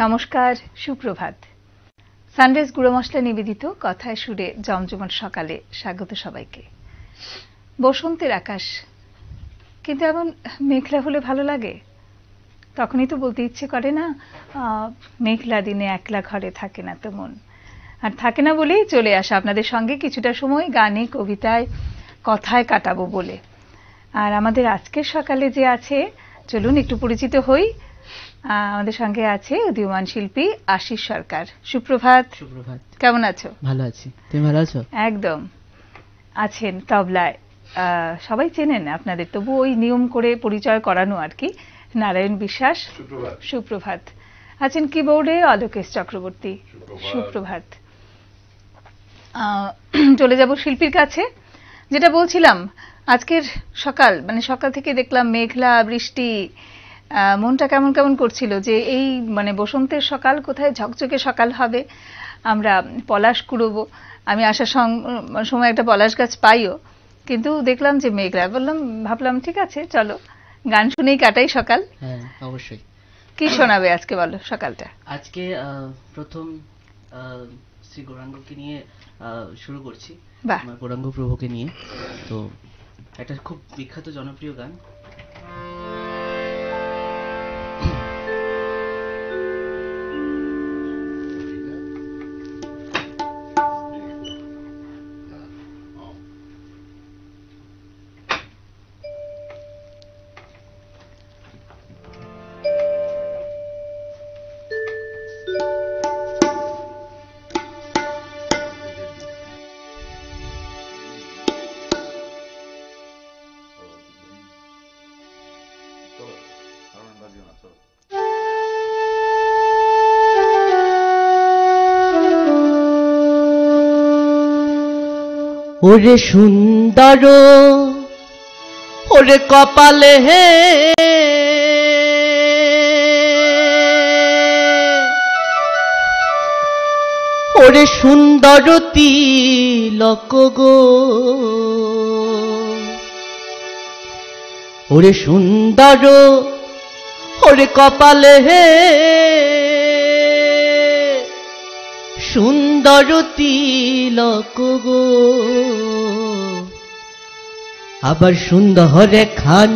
নমস্কার, সুপ্রভাত। সানরাইজ গুঁড়ো মশলা নিবেদিত কথায় সুরে জমজমাট সকালে স্বাগত সবাইকে। বসন্তের আকাশ, কিন্তু এমন মেঘলা হলে ভালো লাগে? তখনই তো বলতে ইচ্ছে করে না, মেঘলা দিনে একলা ঘরে থাকে না তো মন। আর থাকে না বলেই চলে আসা আপনাদের সঙ্গে কিছুটা সময় গানে, কবিতায়, কথায় কাটাবো বলে। আর আমাদের আজকের সকালে যে আছে, চলুন একটু পরিচিত হই। আমাদের সঙ্গে আছে উদীয়মান শিল্পী আশিস সরকার। সুপ্রভাত। সুপ্রভাত। কেমন আছো? ভালো আছি, তুমি ভালো আছো? একদম। আছেন তবলায়, সবাই চেনেন আপনাদের, তবু ওই নিয়ম করে পরিচয় করানো আর কি, নারায়ণ বিশ্বাস। সুপ্রভাত। আছেন কিবোর্ডে অলোকেশ চক্রবর্তী। সুপ্রভাত। চলে যাব শিল্পীর কাছে। যেটা বলছিলাম, আজকের সকাল মানে সকাল থেকে দেখলাম মেঘলা, বৃষ্টি, মনটা কেমন কেমন করছিল যে এই মানে বসন্তের সকাল কোথায় ঝকঝকে সকাল হবে, আমরা পলাশ কুড়োবো। আমি আসার সময় একটা পলাশ গাছ পাইও, কিন্তু দেখলাম যে মেঘলা, ভাবলাম ঠিক আছে চলো গান শুনেই কাটাই সকাল। হ্যাঁ অবশ্যই। কি শোনাবে আজকে বলো সকালটা? আজকে প্রথম শ্রী গৌরাঙ্গকে নিয়ে শুরু করছি, আমার গৌরাঙ্গ প্রভুকে নিয়ে। তো একটা খুব বিখ্যাত জনপ্রিয় গান। ওরে সুন্দর ওরে কপালে হে, ওরে সুন্দর তিলক গো, ওরে সুন্দর ওরে কপালে হে, সুন্দর তিলক গো, আবার সুন্দর খান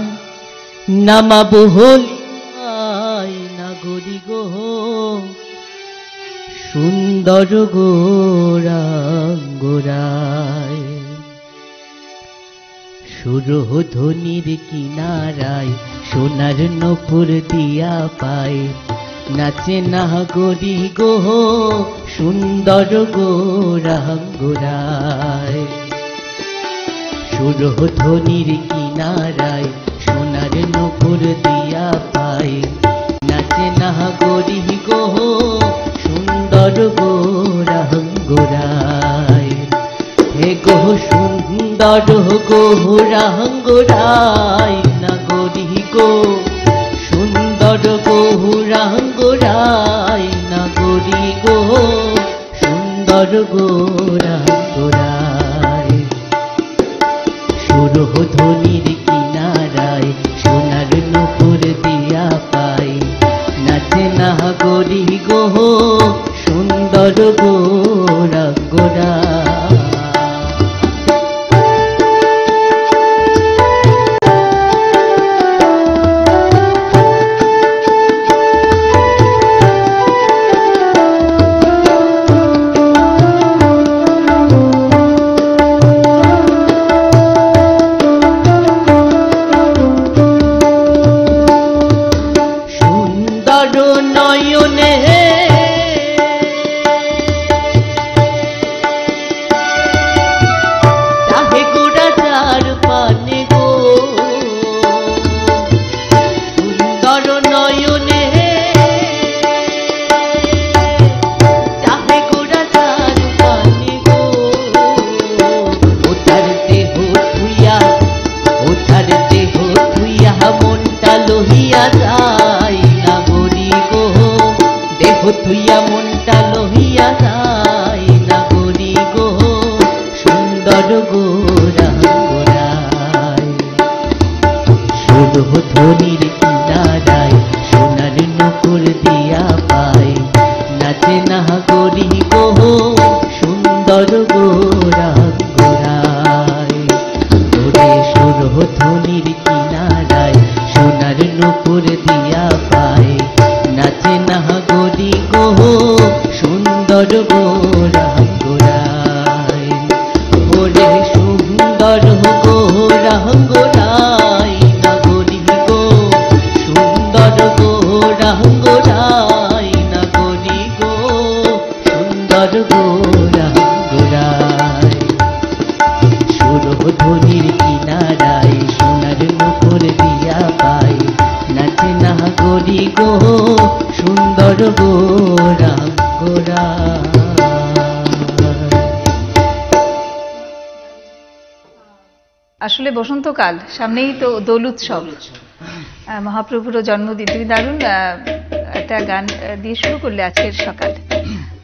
নামাবো হলিয়ায় নাগরি গো, সুন্দর গোরাঙ্গরায়, সুরধ্বনির কিনারায় সোনার নপুর দিয়া পায়, নাচে নাগরি গো, সুন্দর গোরাঙ্গরায়, সুরধ্বনির কিনারায় সোনার নপুর দিয়া পায়, নাচে নাগরি গো, সুন্দর গোরাঙ্গরায়, হে গো সুন্দর গোরাঙ্গরায় নাগরি গো, সুন্দর গোরাঙ্গরায় নাগরি গো, সুন্দর গোরাঙ্গরায়, সুরধ্বনির কিনারায় সোনার নপুর দিয়া পায়, নাচে নাগরি গো, সুন্দর গোরাঙ্গরায়। থুইয়া মনটা লহিয়া যায় নাগরি গো, সুন্দর গোরাঙ্গরায়, সুরধ্বনির কিনারায় সোনার নকুর দিয়া পায়, গোরাঙ্গরাই ওরে সুন্দর গোরাঙ্গরাই নাগরি গো সুন্দর গোরাঙ্গরাই নাগরি গো সুন্দর গোরাঙ্গরাই সুরধ্বনির কিনারায় সোনার মুকুর দিয়া পাই নাচে নাগরি গো সুন্দর গোরাঙ্গরাই। আসলে বসন্তকাল, সামনেই তো দোল উৎসব, মহাপ্রভুরও জন্মদিন। তুমি দারুণ একটা গান দিয়ে শুরু করলে আজকের সকাল।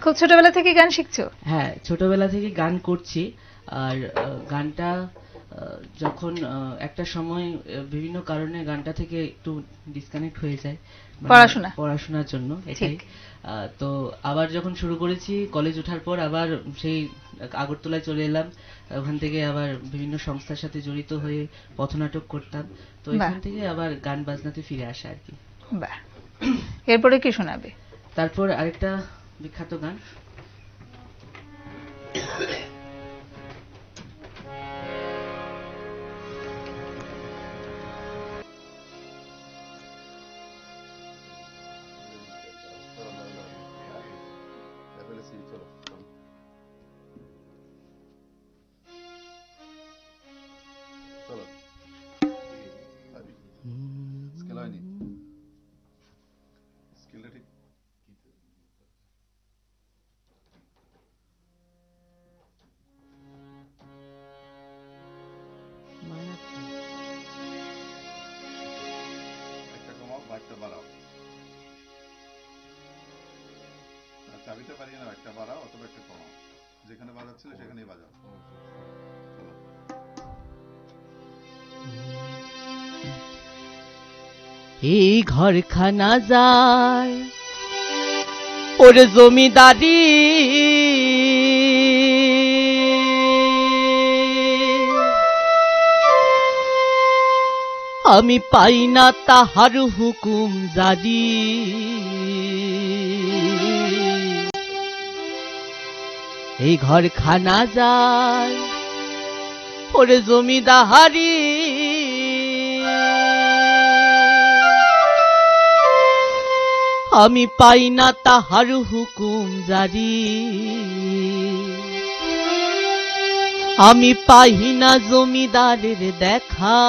খুব ছোটবেলা থেকে গান শিখছো? হ্যাঁ, ছোটবেলা থেকে গান করছি। আর গানটা যখন একটা সময় বিভিন্ন কারণে গানটা থেকে একটু ডিসকানেক্ট হয়ে যায় পড়াশোনার জন্য, এটাই। তো আবার যখন শুরু করেছি কলেজ ওঠার পর আবার সেই আগরতলায় চলে এলাম। ওখান থেকে আবার বিভিন্ন সংস্থার সাথে জড়িত হয়ে পথনাটক করতাম। তো এখান থেকে আবার গান বাজনাতে ফিরে আসা আর কি। বাহ, এরপরে কি শোনাবে? তারপর আরেকটা বিখ্যাত গান, চাবিটা পারিয়ে নাও, একটা বাড়াও অথবা একটা কমাও, যেখানে বাজাচ্ছিলে সেখানেই বাজাও। এই ঘরখানা যায় ওরে জমিদারি, আমি পাই না তাহার হুকুম জারি। এই ঘরখানা যায় ওরে জমিদারি, আমি পাই না তাহার হুকুম জারি। আমি পাই না জমিদারের দেখা,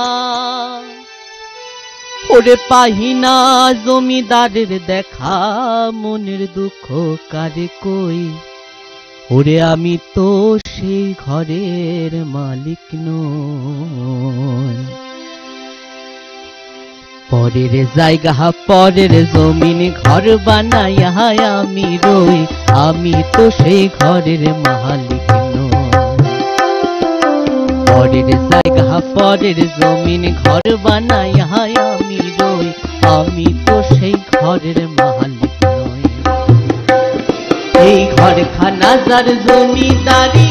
ওরে পাই না জমিদারের দেখা। মনের দুঃখ কারে কই, ওরে আমি তো সেই ঘরের মালিক নই। পরের জায়গা পরের জমিন ঘর বানাইয়া আমি রই, আমি তো সেই ঘরের মালিক নই। পরের জায়গা পরের জমিন ঘর বানাইয়া আমি রই, আমি তো সেই ঘরের মালিক নই। এই ঘরখানা যার জমিদারি,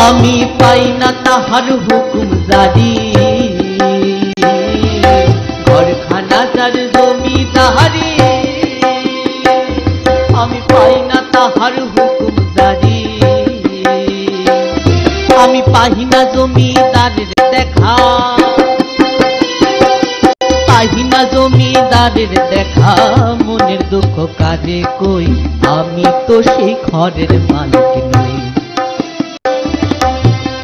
আমি পাই না তাহার হুকুম জারি। ঘরখানা যার জমিদারি, আমি পাই না তাহার হুকুম জারি। আমি পাই না জমিদারের দেখা, পাই না জমিদারের দেখা। মনের দুঃখ কাজে কই, আমি তো সেই ঘরের মালিক নই।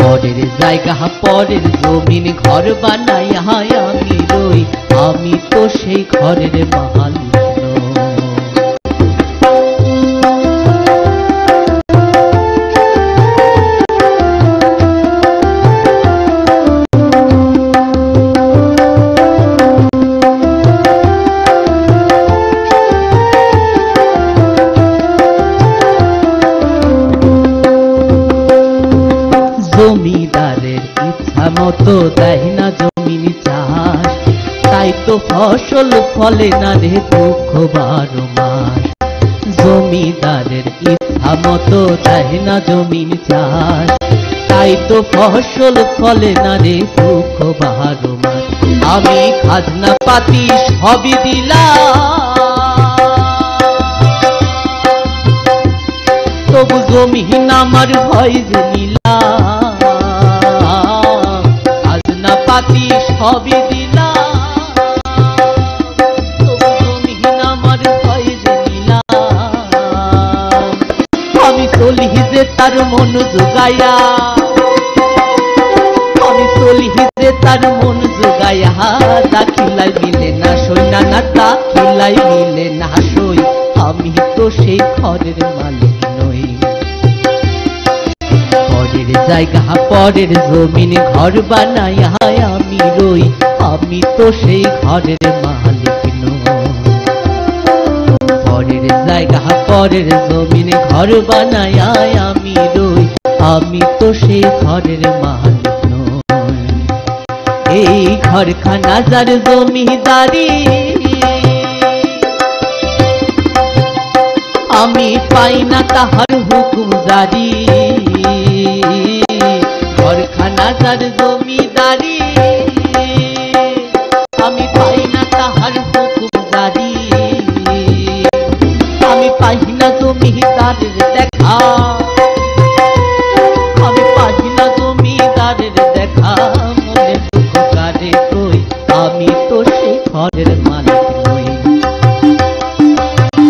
পরের জায়গা পরের জমিন ঘর বানাইয়া আমি রই, আমি তো সেই ঘরের মালিক নই। জমিদারের ইচ্ছা মতো দেয় না জমিন চাষ, তাই তো ফসল ফলে না রে দুঃখ 12 মাস। জমিদারের ইচ্ছা মতো দেয় না জমিন চাষ, তাই তো ফসল ফলে না রে দুঃখ 12 মাস। আমি খাজনা পাতি সবই দিলাম, তবু জমিন আমার ভয় যে নীলা, খাজনা পাতি সবই দিলা, তবু জমিন আমার ভয় যে নীলা। আমি চলি যে তার মন জোগাইয়া, আমি চলি যে তার মন জোগাইয়া, দাখিলাই মিলে না সই, না না দাখিলাই মিলে না সই, আমি তো সেই ঘরের মালিক নই। পরের জায়গা পরের জমিন ঘর বানাইয়া আমি রই, আমি তো সেই ঘরের মালিক নই। পরের জায়গা পরের জমিন ঘর বানাইয়া আমি রই, আমি তো সেই ঘরের মালিক নই। এই ঘরখানা যার জমিদারি, আমি পাই না তাহার হুকুম জারি। ঘরখানা যার জমিদারি, আমি পাই না তাহার হুকুম জারি। আমি পাই না জমিদারের দেখা, আমি পাই না জমিদারের দেখা, মনে দুঃখ কারে কই, আমি তো সেই ঘরের মালিক নই।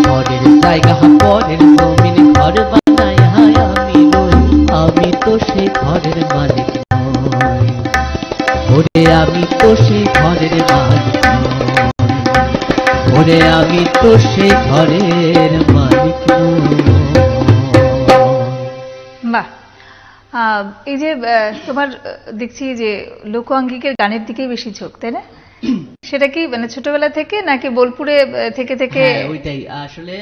পরের জায়গা পরের জমিন ঘর বানাইয়া আমি রই, আমি তো সেই ঘরের মালিক নই। ওরে আমি তো সেই ঘরের মালিক নই, ওরে আমি তো সেই ঘরের মালিক নই। বাহ, এই যে তোমার দেখছি যে লোকাঙ্গিকের গানের দিকেই বেশি ঝোঁক, তাই না? সেটা কি মানে ছোটবেলা থেকে নাকি বোলপুরে থেকে থেকে? ওইটাই আসলে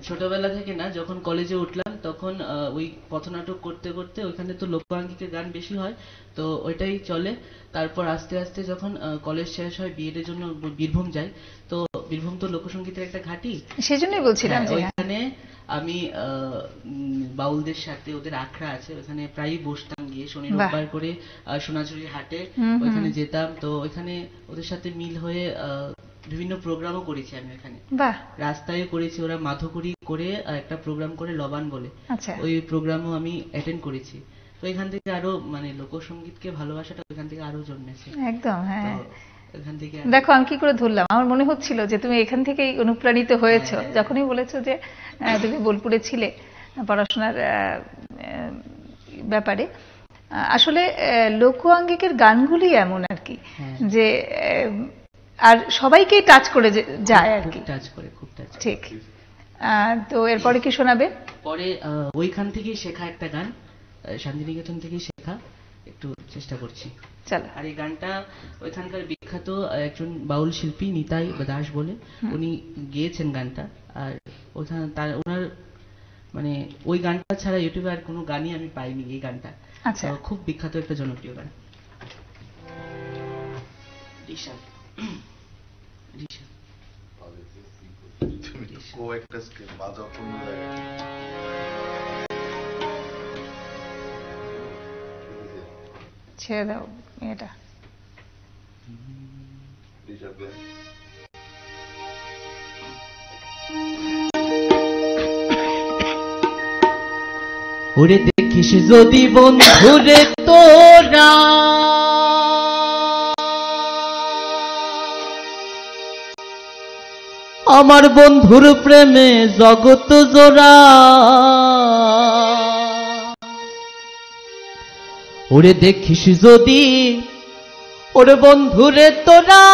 ছোটবেলা থেকে না, যখন কলেজে উঠলাম তখন ওই পথনাটক করতে করতে ওইখানে তো লোকাঙ্গিকের গান বেশি হয়, তো ওইটাই চলে। তারপর আস্তে আস্তে যখন কলেজ শেষ হয়, বিএড এর জন্য বীরভূম যাই, তো বীরভূম তো লোকসঙ্গীতের একটা ঘাঁটি, সেজন্যই বলছিলাম যে ওইখানে আমি বাউলদের সাথে, ওদের আখড়া আছে ওখানে প্রায়ই বসতাম গিয়ে, শনি রোববার করে সোনাঝুরি হাটে ওইখানে যেতাম। তো ওইখানে ওদের সাথে মিল হয়ে বিভিন্ন প্রোগ্রামও করেছি আমি ওখানে, রাস্তায় করেছি। ওরা মাধুকরী করে একটা প্রোগ্রাম করে লবান বলে, ওই প্রোগ্রামও আমি অ্যাটেন্ড করেছি। তো এখান থেকে আরো মানে লোকসঙ্গীতকে ভালোবাসাটা ওইখান থেকে আরো জন্মেছে একদম। হ্যাঁ, দেখো আমি কি করে ধরলাম, আমার মনে হচ্ছিল যে তুমি এখান থেকেই অনুপ্রাণিত হয়েছো। যখনই বলেছো যে তুমি বোলপুরে ছিলে পড়াশোনার ব্যাপারে, আসলে লোকাঙ্গিকের গানগুলি এমন আর কি যে আর সবাইকেই টাচ করে যায় আর কি, টাচ করে, খুব টাচ। ঠিক। তো এরপরে কি শোনাবে? পরে ওইখান থেকেই শেখা একটা গান, শান্তিনিকেতন থেকেই শেখা, একটু চেষ্টা করছি। আর এই গানটা ওইখানকার বিখ্যাত একজন বাউল শিল্পী নিতাই দাস বলে, উনি গেয়েছেন গানটা। আর ওনার মানে ওই গানটা ছাড়া ইউটিউবে আর কোনো গানই আমি পাইনি। এই গানটা খুব বিখ্যাত একটা জনপ্রিয় গান। ছেড়ে দাও এটা। ওরে দেখিস যদি বন্ধুরে তোরা, আমার বন্ধুর প্রেমে জগৎ জোড়া। ওরে দেখিস যদি ওরে বন্ধুরে তোরা,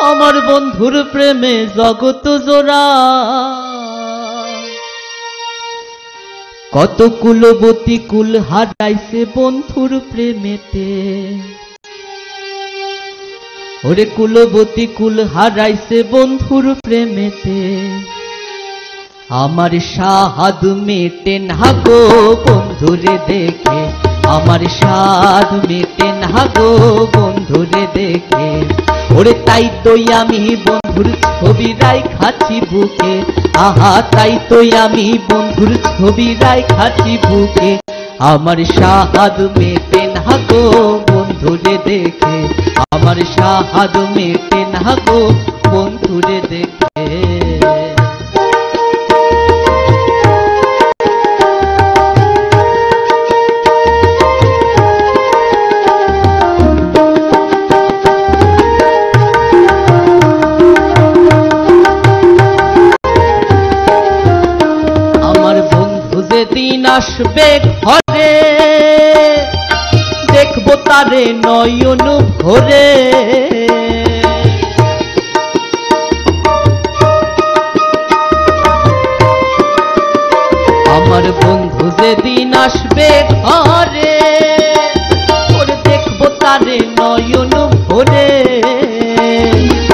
আমার বন্ধুর প্রেমে জগৎ জোড়া। কত কুলবতী কুল হারাইছে বন্ধুর প্রেমেতে, ওরে কুলবতী কুল হারাইছে বন্ধুর প্রেমেতে। আমার সাধ মেটে না গো বন্ধুরে দেখে, আমার সাধ মেটে না গো বন্ধুরে দেখে। ওরে তাই তোই আমি বন্ধুর ছবি রাইখাছি বুকে, আহা তাই তোই আমি বন্ধুর ছবি রাইখাছি বুকে। আমার সাধ মেটে না গো বন্ধুরে দেখে, আমার সাহাদ মেটে না গো বন্ধুরে দেখে। দিন আসবে ঘরে দেখবো তারে নয়ন ভরে, আমার বন্ধু যেদিন আসবে ঘরে ওরে দেখবো তারে নয়ন ভরে,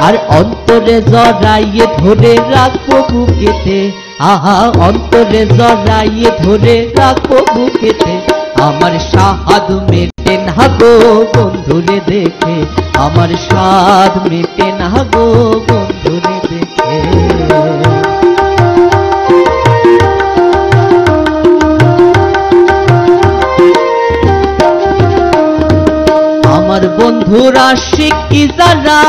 আর অন্তরে জড়াইয়ে ধরে রাখবো বুকেতে, আহা অন্তরে জড়াইয়ে ধরে রাখবো বুকেতে, আমার সাদ মেটে না গো বন্ধুরে দেখে, আমার সাদ মেটে না গো বন্ধুরে দেখে। আমার বন্ধুরা শিক্ষি যারা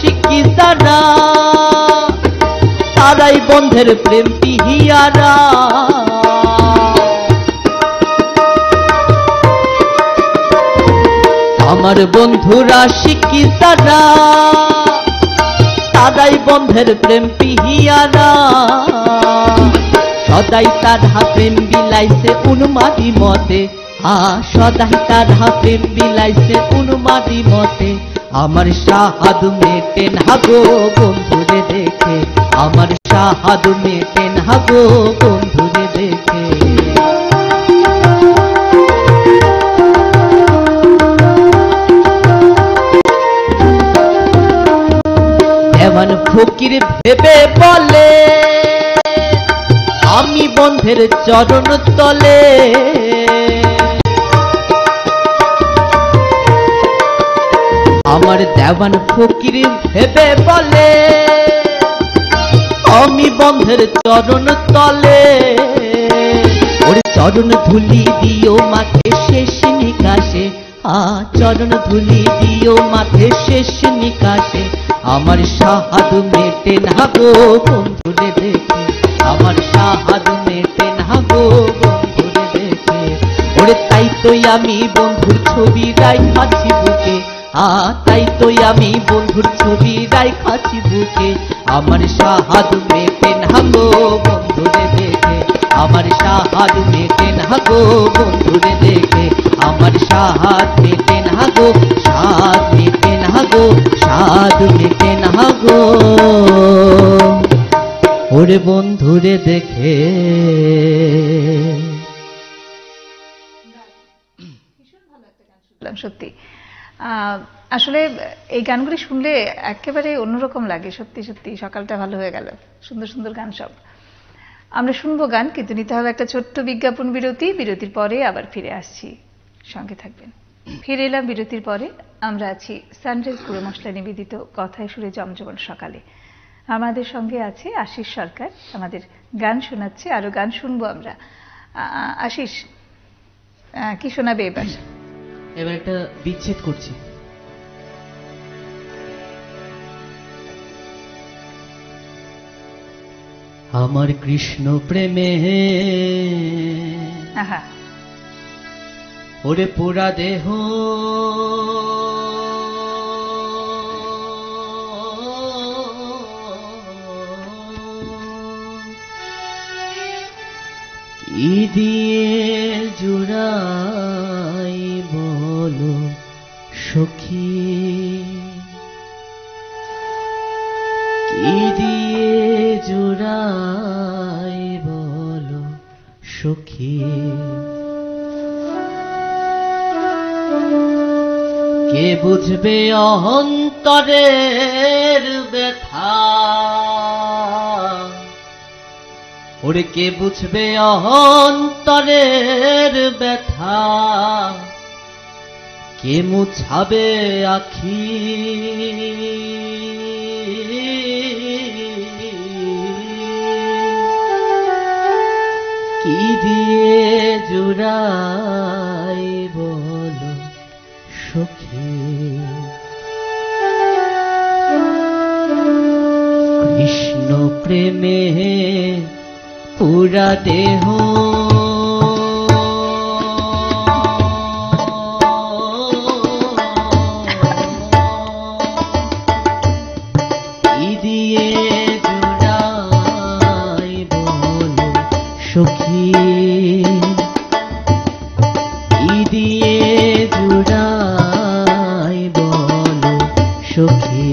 শিখি যারা তারাই বন্ধের প্রেম পিহিয়ারা, আমার বন্ধুরা শিখি যারা তারাই বন্ধের প্রেম পিহিয়ারা, সদাই তারা প্রেম বিলাইছে উন্মাদি মতে, সদাই তারা প্রেম বিলাইছে উন্মাদি মতে, আমার সাদ মেটে না গো বন্ধুরে দেখে, আমার সাদ মেটে না গো বন্ধুরে দেখে। দেওয়ান ফকির ভেবে বলে আমি বন্ধের চরণ তলে, আমার দেওয়ান ফকির ভেবে বলে আমি বন্ধের চরণ তলে, ওর চরণ ধুলি দিও মাঠে শেষ নিকাশে, চরণ ধুলি দিও মাঠে শেষ নিকাশে, আমার সাদ মেটে না গো বন্ধুরে দেখে, আমার সাদ মেটে না গো বন্ধুরে দেখে। ওরে তাই তো আমি বন্ধুর ছবি রাইখাছি বুকে, তাই তো আমি বন্ধুর ছবি রাইখাছি বুকে, আমার সাদ মেটে না গো বন্ধুরে দেখে, আমার সাদ মেটে না গো বন্ধুরে দেখে, আমার সাদ মেটে না গো, সাদ মেটে না গো, সাদ মেটে না গো ওরে বন্ধুরে দেখে। সত্যি আসলে এই গানগুলি শুনলে একেবারে অন্যরকম লাগে, সত্যি সত্যি সকালটা ভালো হয়ে গেল, সুন্দর সুন্দর গান সব। আমরা শুনবো গান, কিন্তু নিতে হবে একটা ছোট্ট বিজ্ঞাপন বিরতি, বিরতির পরে আবার ফিরে আসছি, সঙ্গে থাকবেন। ফিরে এলাম বিরতির পরে, আমরা আছি সানরাইজ গুঁড়ো মশলা নিবেদিত কথায় সুরে জমজমাট সকালে। আমাদের সঙ্গে আছে আশিস সরকার, আমাদের গান শোনাচ্ছে, আরো গান শুনবো আমরা। আশিস কি শোনাবে এবার? এবার একটা বিচ্ছেদ করছি। আমার কৃষ্ণ প্রেমে ওরে পোড়া দেহ কি দিয়ে জুড়াই বলো সখী, কি দিয়ে জুড়াই বলো সখী, কে বুঝবে অন্তরের ব্যথা, ওরে কে বুঝবে অন্তরের ব্যথা, কে মুছাবে আখি কি দিয়ে জুড়াই বলো সখী কৃষ্ণ প্রেমে পুরা দেহ দিয়ে জুড়াই বলো সখী দিয়ে জুড়াই বলো সখী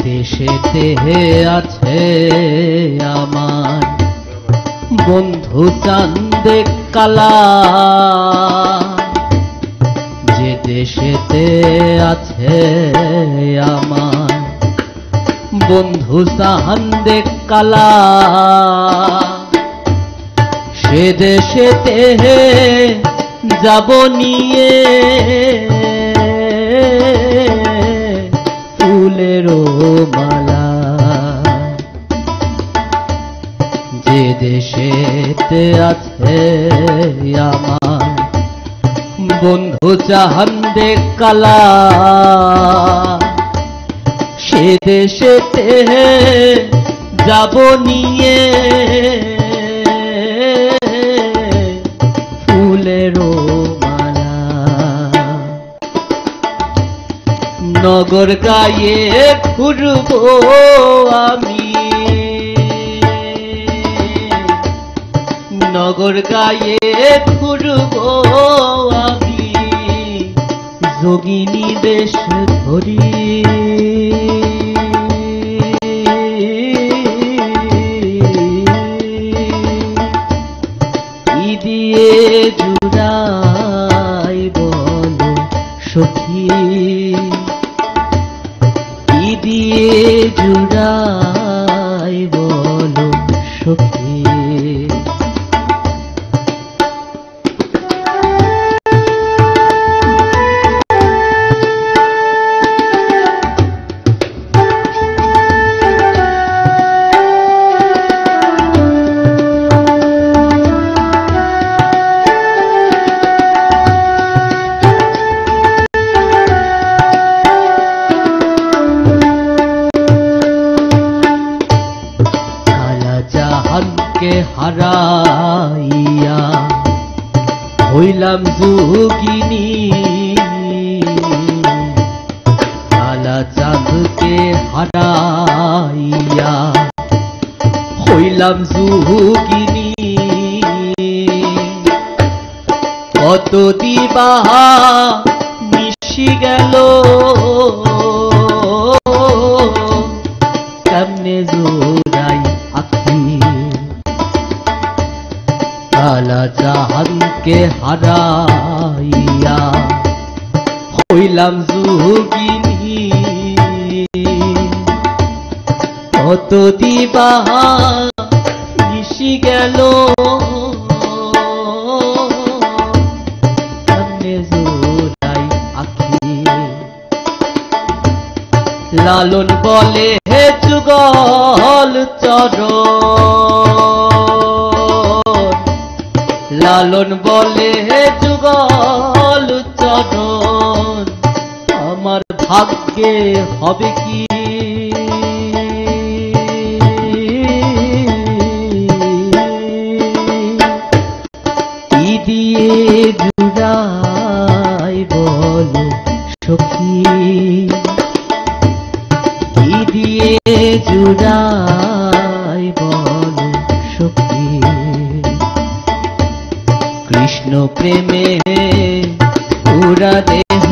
দেশেতে আছে আমার বন্ধু চান্দে কালা যে দেশেতে আছে আমার বন্ধু চান্দে কালা সে দেশেতে যাব নিয়ে ফুলেরও মালা যে দেশেতে আছে আমার বন্ধু চাহান্দে কালা সে দেশেতে যাব নিয়ে ফুলেরও নগর গায়ে ঘুরব আমি নগর গায়ে ঘুরব আমি যোগিনী দেশ ধরি ই দিয়ে জুড়াই বলো সখী দিয়ে জুড়াই বলো সখী হারাইয়া হইলাম যোগিনী কালা চাঁদকে হারাইয়া হইলাম যোগিনী কত দিবা মিশি গেল কেমনে জোড়াই আখি কালা চাঁদকে হারাইয়া হইলাম যোগিনী কত দিবা মিশি গেল কেমনে জোড়াই আখি লালন বলে হে যুগল চরণ লালন বলে হে যুগল চরণ আমার ভাগ্যে হবে কি দিয়ে জুড়াই বলো সখী দিয়ে জুড়াই বলো সখী কৃষ্ণ প্রেমে পুরা দেহ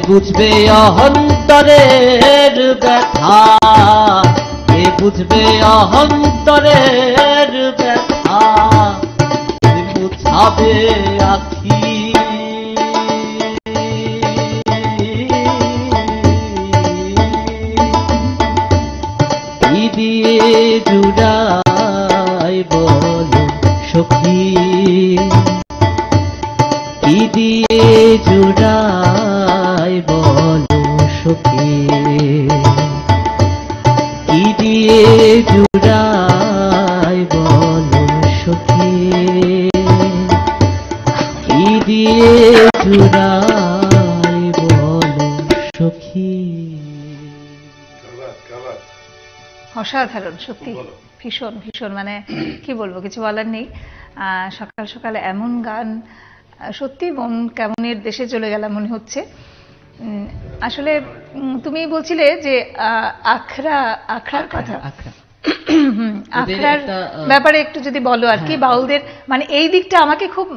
বুঝবে অহন্তরের ব্যথা, কে বুঝবে অহন্তরের ব্যথা, মুছাবে আখি কি দিয়ে জুড়াই বলো সখী, কি দিয়ে জুড়াই বলো সখী, কি দিয়ে জুড়াই বলো সখী, কি দিয়ে জুড়াই বলো সখী। অসাধারণ, সত্যি ভীষণ ভীষণ, মানে কি বলবো, কিছু বলার নেই। সকাল সকাল এমন গান, সত্যি মন কেমনের দেশে চলে গেলাম মনে হচ্ছে। আসলে তুমি বলছিলে যে আখড়ার কথা, আখড়ার ব্যাপারে একটু যদি বলো আর কি, বাউলদের মানে এই দিকটা আমাকে খুব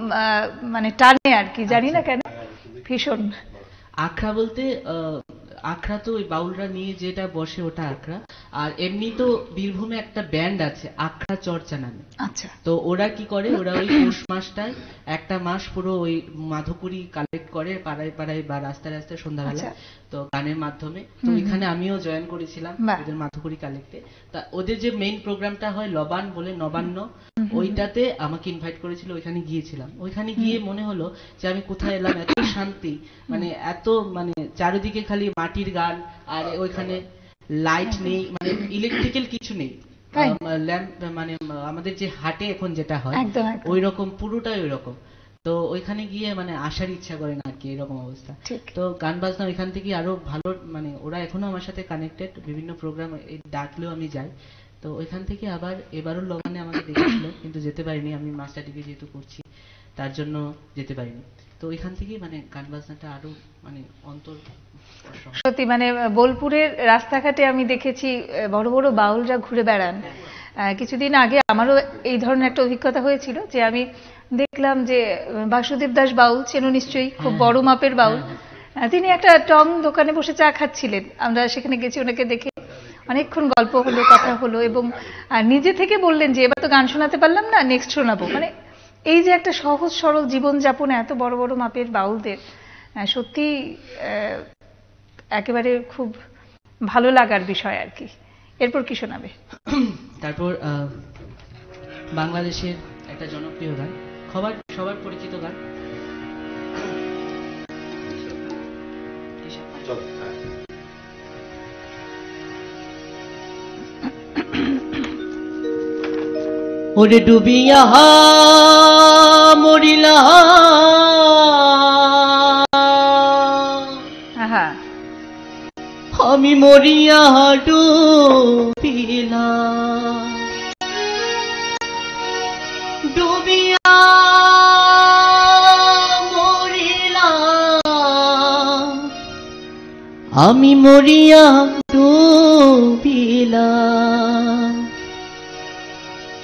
মানে টানে আর কি, জানি না কেন ভীষণ। আখড়া বলতে আখড়া তো ওই বাউলরা নিয়ে যেটা বসে ওটা আখড়া, আর এমনি তো বীরভূমে একটা ব্যান্ড আছে আখড়া চর্চা নামে। আচ্ছা, তো ওরা কি করে, ওরা ওই পৌষ মাসটায় একটা মাস পুরো ওই মাধুকরী কালেক্ট করে পাড়ায় পাড়ায় বা রাস্তায় রাস্তায় সন্ধ্যাবেলা, তো গানের মাধ্যমে। তো ওইখানে আমিও জয়েন করেছিলাম ওদের মাধুকরী কালেক্টে। তা ওদের যে মেইন প্রোগ্রামটা হয় লবান বলে, নবান্ন, ওইটাতে আমাকে ইনভাইট করেছিল, ওইখানে গিয়েছিলাম। ওইখানে গিয়ে মনে হলো যে আমি কোথায় এলাম, এত শান্তি, মানে এত মানে চারিদিকে খালি মাটির গান, আর ওইখানে লাইট নেই, মানে ইলেকট্রিক্যাল কিছু নেই, ল্যাম্প মানে আমাদের যে হাটে এখন যেটা হয় ওই রকম, পুরোটাই ওই রকম। তো ওইখানে গিয়ে মানে আসার ইচ্ছা করে না আর কি, এরকম অবস্থা। তো গান বাজনা ওইখান থেকে আরো ভালো, মানে ওরা এখনো আমার সাথে কানেক্টেড, বিভিন্ন প্রোগ্রাম ডাকলেও আমি যাই। তো ওইখান থেকে আবার এবারও লবানে আমাকে দেখেছিল, কিন্তু যেতে পারিনি, আমি মাস্টার ডিগ্রি যেহেতু করছি তার জন্য যেতে পারিনি। তো ওইখান থেকে মানে গান বাজনাটা আরো মানে অন্তর। সত্যি মানে বোলপুরের রাস্তাঘাটে আমি দেখেছি বড় বড় বাউলরা ঘুরে বেড়ান। কিছুদিন আগে আমারও এই ধরনের একটা অভিজ্ঞতা হয়েছিল, যে আমি দেখলাম যে বাসুদেব দাস বাউল, চেনো নিশ্চয়ই, খুব বড় মাপের বাউল, তিনি একটা টং দোকানে বসে চা খাচ্ছিলেন। আমরা সেখানে গেছি, ওনাকে দেখে অনেকক্ষণ গল্প হলো, কথা হলো, এবং নিজে থেকে বললেন যে এবার তো গান শোনাতে পারলাম না, নেক্সট শোনাবো। মানে এই যে একটা সহজ সরল জীবনযাপনে এত বড় বড় মাপের বাউলদের, সত্যি একেবারে খুব ভালো লাগার বিষয় আর কি। এরপর কি শোনাবে? তারপর বাংলাদেশের একটা জনপ্রিয় গান, সবার পরিচিত গান, ওরে ডুবিয়া মরিলা আমি মরিয়া ডুবিলাম, ডুবিয়া মরিলাম আমি মরিয়া ডুবিলাম,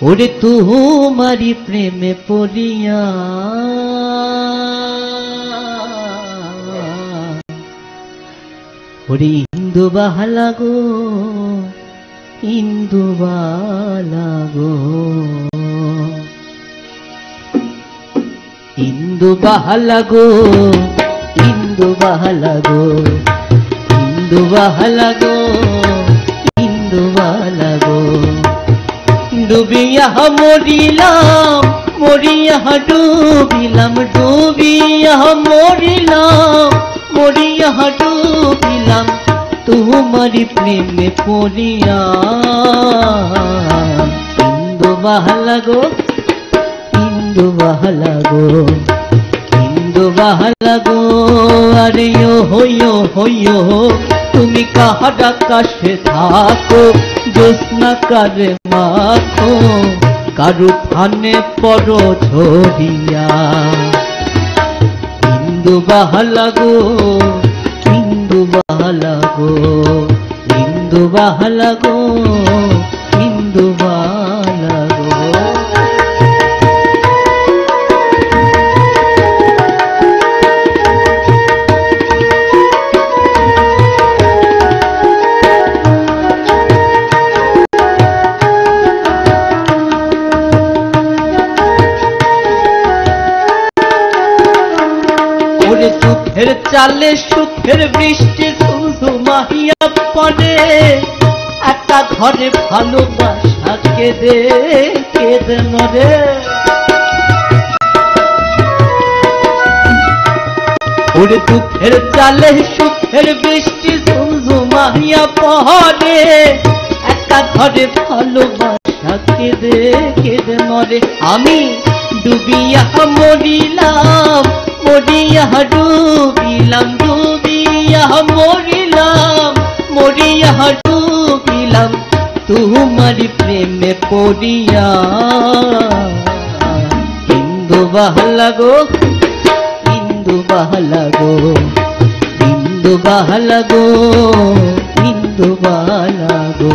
ওরে তোমারি প্রেমে পড়িয়া ওরে ইন্দু বাহালা গো, ইন্দু বালা গো, ইন্দু বাহালা গো, ইন্দু বাহালা গো, ইন্দু বাহালা গো, ইন্দু বালা গো, ডুবিয়া মরিলাম মরিয়া ডুবিলাম, ডুবিয়া মরিলাম মরিয়া ডুবিলাম তোমারি প্রেমে পড়িয়া, ইন্দু বাহালা গো, ইন্দু বাহালা গো, ইন্দু বাহালা গো, আরে হইও হইও তুমি কাহার আকাশে থাকো, জ্যোৎস্না কারে মাখো, কারু ফানে পড়ো ঝরিয়া, ইন্দু বাহালা গো, ইন্দু বাহালা গো, ইন্দু বাহালা গো, ইন্দু বাহালা গো। দুঃখের চালে সুখের বৃষ্টি ঝুমঝুমাইয়া পড়ে, একটা ঘরে ভালোবাসা কেঁদে কেঁদে মরে। ওরে দুঃখের চালে সুখের বৃষ্টি ঝুমঝুমাইয়া পড়ে, একটা ঘরে ভালোবাসা কেঁদে কেঁদে মরে। আমি ডুবিয়া মরিলাম, মরিয়া ডুবিলাম, ডুবিয়া মরিলাম, মরিয়া ডুবিলাম তোমার প্রেমে পড়িয়া। ইন্দু বাহালা গো, ইন্দু বাহালা গো, ইন্দু বাহালা গো, ইন্দু বাহালা গো।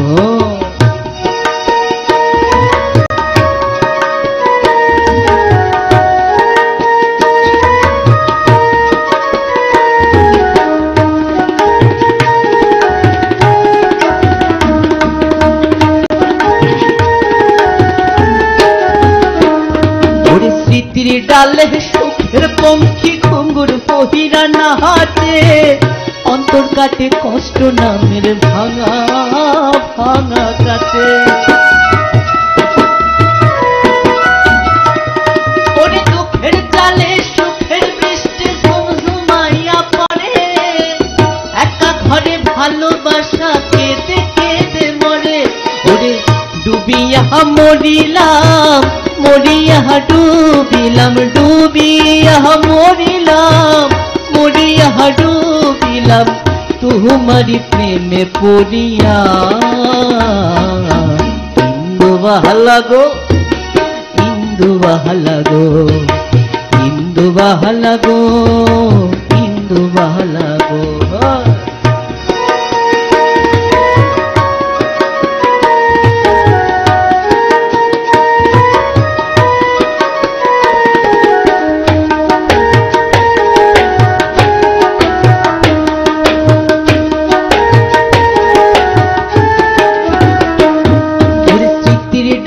ডালে সুখের পঙ্খী ঘুঙ্গুর পহিরা নাচে, অন্তর কাটে কষ্ট নামের ভাঙা ভাঙা কাটে। ওরে দুঃখের চালে সুখের বৃষ্টি ঝুমঝুমাইয়া পড়ে, একা ঘরে ভালোবাসা কেঁদে কেঁদে মরে। ওরে ডুবিয়া মরিলাম, মরিয়া ডুবিলাম, ডুবিয়া মরিলাম, মরিয়া ডুবিলাম তোমারি প্রেমে পড়িয়া। ইন্দু বাহালা গো, ইন্দু বাহালা গো, ইন্দু বাহালা গো, ইন্দু বাহালা গো।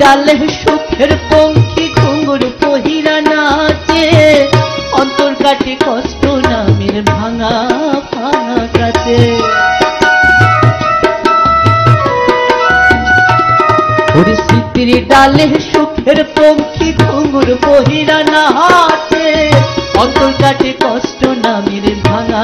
ডালে সুখের পঙ্খী ঘুঙ্গুর পহিরা নাচে, অন্তর কাটে কষ্ট নামের ভাঙা ভাঙা কাটে। পরিস্থিতির ডালে সুখের পঙ্খী ঘুঙ্গুর পহিরা নাচে, অন্তর কাটে কষ্ট নামের ভাঙা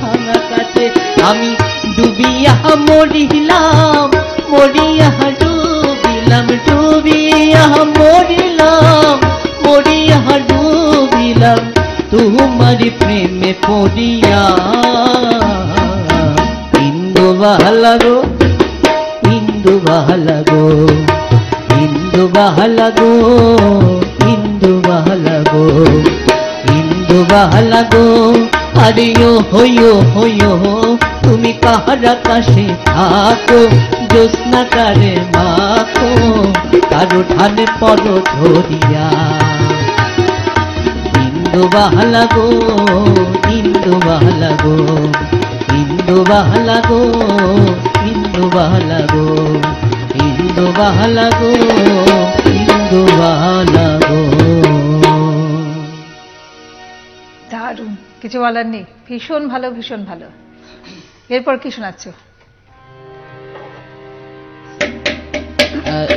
ভাঙা কাটে। আমি ডুবিয়া মরিলাম, মরিয়া ডুবিলাম, ডুবিয়া মরিলাম, মরিয়া ডুবিলাম তোমার প্রেমে পড়িয়া। ইন্দু বাহালা গো, ইন্দু বাহালা গো, ইন্দু বাহালা গো, ইন্দু বাহালা গো, ইন্দু বাহালা গো। আরে ও হইও হইও তুমি কাহার আকাশে থাকো, জ্যোৎস্না কারে মাখো, কারো ঠানে পদ ধরিয়া। ইন্দু বাহালা গো, ইন্দু বাহালা গো, ইন্দু বাহালা গো, ইন্দু বাহালা গো, ইন্দু বাহালা গো, ইন্দু বাহালা গো। দারুণ, কিছু বলার নেই, ভীষণ ভালো, ভীষণ ভালো। এরপর কি শোনাচ্ছ?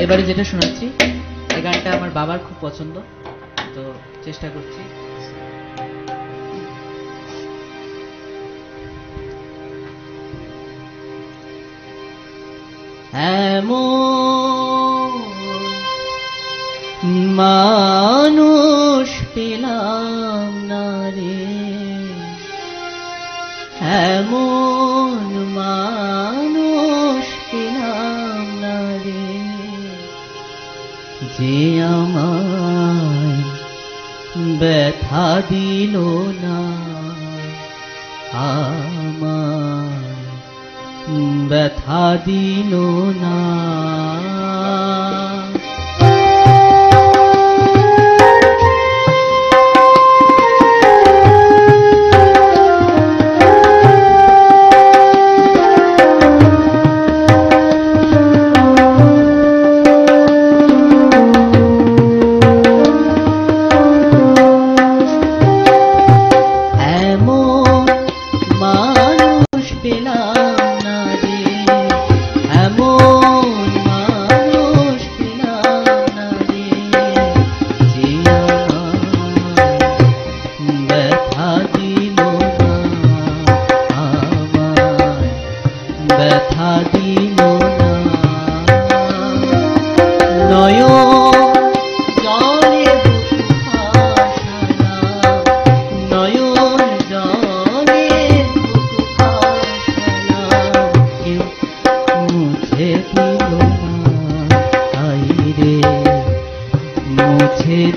এবারে যেটা শোনাচ্ছি এই গানটা আমার বাবার খুব পছন্দ, তো চেষ্টা করছি। এমন মানুষ পেলাম না রে, এমন মানুষ পেলাম না রে, যে আমায় ব্যথা দিল না, আমায় ব্যথা দিল না। এমন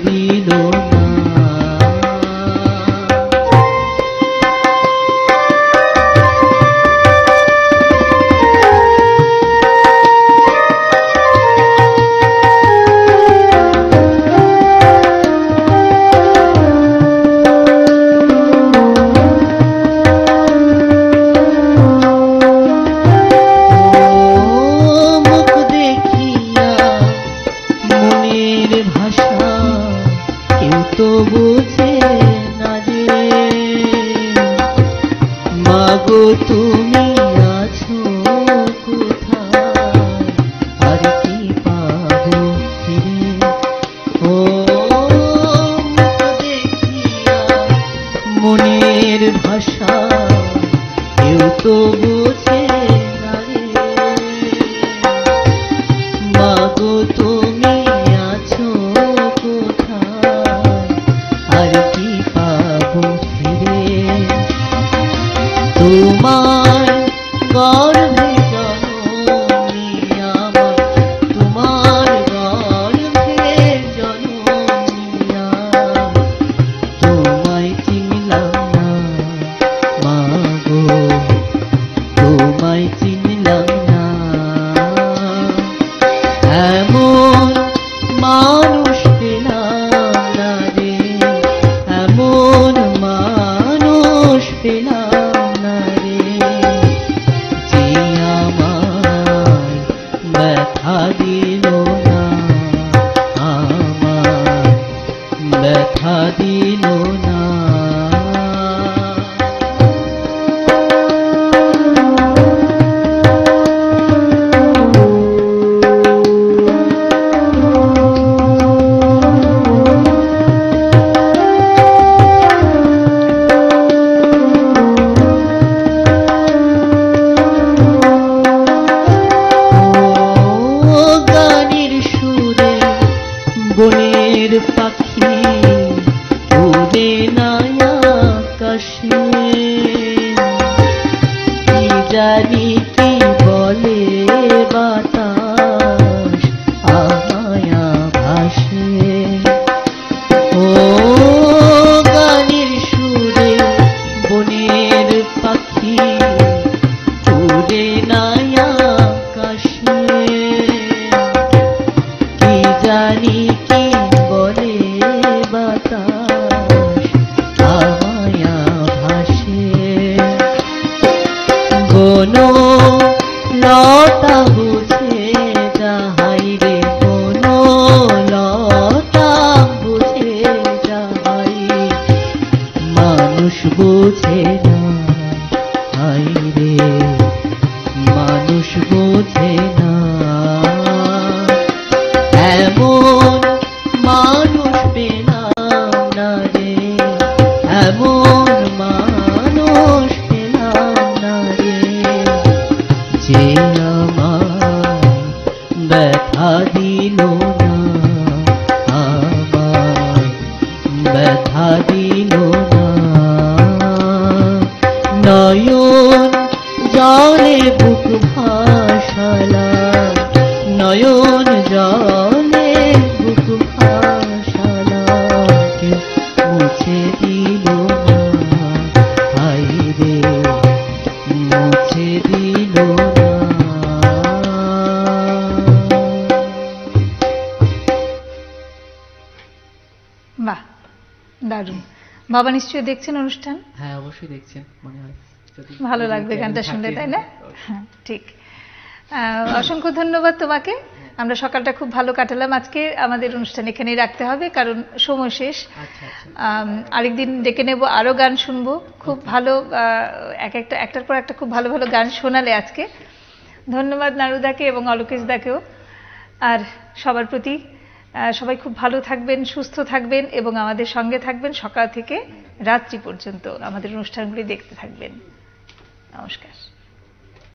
দিল না। তুমি আছো কোথায়, আর কি পাবো ফিরে? ও দেখিয়া মনের ভাষা কেউ তো বোঝে না রে। মাগো তুমি আছো কোথায়, আর কি পাবো ফিরে? তোমার গর্ভে জননী আমার, তোমার গর্ভে জননী আমার, তোমায় চিনলাম না মাগো, তোমায় চিনলাম না। এমন মানুষ পেলাম না রে, এমন মানুষ পেলাম না রে, যে আমায় ব্যথা দিল না, আমায় ব্যথা দিল না। বনের পাখি উড়ে না আকাশে, কি জানি কি বলে বাতাস আমায় ভাসে। ও গানের সুরে বনের পাখি উড়ে না আকাশে, কি জানি কি বলে বাতাস আমায় ভাসে। বনো লতা বুঝে যাহাই রে, বনো লতা বুঝে যাহাই, মানুষ বুঝে না হাই রে, মানুষ বুঝে না। এমন মানুষ পেলাম না রে, এমন মানুষ পেলাম না রে, যে আমায় ব্যথা দিল না, আমায় ব্যথা দিল না। নয়ন জলে বুক ভাসালা, নয়ন জলে বুক ভাসালা, কেউ মুছে দিল না হাই রে, মুছে দিল না। বাহ, দারুণ। বাবা নিশ্চয়ই দেখছেন অনুষ্ঠান? হ্যাঁ, অবশ্যই দেখছেন, মনে হয় ভালো লাগবে গানটা শুনলে, তাই না? হ্যাঁ, ঠিক। অসংখ্য ধন্যবাদ তোমাকে। আমরা সকালটা খুব ভালো কাটালাম। আজকে আমাদের অনুষ্ঠান এখানেই রাখতে হবে, কারণ সময় শেষ। আরেকদিন ডেকে নেব, আরো গান শুনবো। খুব ভালো একটার পর একটা খুব ভালো ভালো গান শোনালে আজকে। ধন্যবাদ নারুদাকে এবং অলোকেশ দাকেও। আর সবার প্রতি সবাই খুব ভালো থাকবেন, সুস্থ থাকবেন এবং আমাদের সঙ্গে থাকবেন সকাল থেকে রাত্রি পর্যন্ত। আমাদের অনুষ্ঠানগুলি দেখতে থাকবেন।